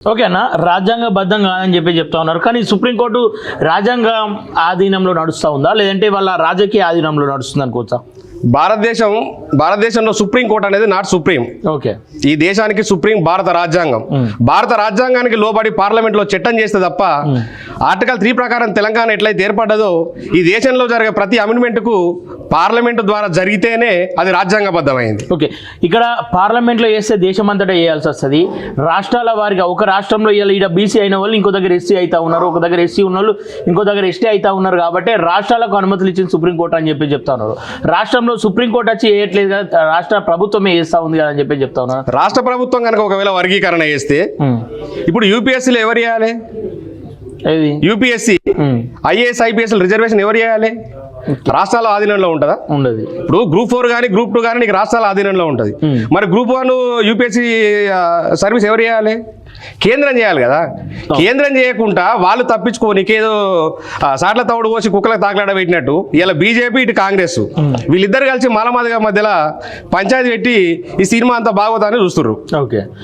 ఓకేనా, రాజ్యాంగబద్ధం కాదని చెప్తా ఉన్నారు. కానీ సుప్రీంకోర్టు రాజ్యాంగం ఆధీనంలో నడుస్తూ ఉందా, లేదంటే వాళ్ళ రాజకీయ ఆధీనంలో నడుస్తుంది అనుకోవచ్చా? భారతదేశంలో సుప్రీంకోర్టు అనేది నాట్ సుప్రీం. ఓకే, ఈ దేశానికి సుప్రీం భారత రాజ్యాంగం. భారత రాజ్యాంగానికి లోబడి పార్లమెంట్ లో చట్టం చేస్తే తప్ప ఆర్టికల్ 3 ప్రకారం తెలంగాణ ఎట్లయితే ఏర్పడ్డదో ఈ దేశంలో జరిగే ప్రతి అమెండ్మెంట్ కు పార్లమెంట్ ద్వారా జరిగితేనే అది రాజ్యాంగబద్ధమైంది. ఓకే, ఇక్కడ పార్లమెంట్లో వేస్తే దేశమంతటా వేయాల్సి వస్తుంది. రాష్ట్రాల వారిగా ఒక రాష్ట్రంలో ఇక్కడ బీసీ అయిన వాళ్ళు ఇంకో దగ్గర ఎస్సీ అవుతా ఉన్నారు, ఒక దగ్గర ఎస్సీ ఉన్న వాళ్ళు ఇంకో దగ్గర ఎస్టీ అవుతా ఉన్నారు. కాబట్టి రాష్ట్రాలకు అనుమతులు ఇచ్చింది సుప్రీంకోర్టు అని చెప్తా ఉన్నారు. రాష్ట్రంలో సుప్రీంకోర్టు వచ్చి వేయట్లేదు కదా, రాష్ట్ర ప్రభుత్వమే వేస్తా ఉంది కదా అని చెప్తా ఉన్నారు. రాష్ట్ర ప్రభుత్వం కనుక ఒకవేళ వర్గీకరణ చేస్తే ఇప్పుడు యూపీఎస్సీలో ఎవరు చేయాలి? యూపీఎస్సీ ఐఏఎస్ ఐపీఎస్ రిజర్వేషన్ ఎవరు చేయాలి? రాష్ట్రాల ఆధీనంలో ఉంటుందా? ఉండదు. ఇప్పుడు గ్రూప్ 4 కానీ గ్రూప్ 2 కానీ నీకు రాష్ట్రాల ఆధీనంలో ఉంటుంది. మరి గ్రూప్ 1 యూపీఎస్సీ సర్వీస్ ఎవరు చేయాలి? కేంద్రం చేయాలి కదా. కేంద్రం చేయకుండా వాళ్ళు తప్పించుకోనికి ఏదో సాట్ల తవుడు పోసి కుక్కలకు తాకలాడ పెట్టినట్టు ఇలా బీజేపీ ఇటు కాంగ్రెస్ వీళ్ళిద్దరు కలిసి మాలమాదిగా మధ్యలో పంచాయతీ పెట్టి ఈ సినిమా అంతా బాగోతాన్ని చూస్తున్నారు. ఓకే.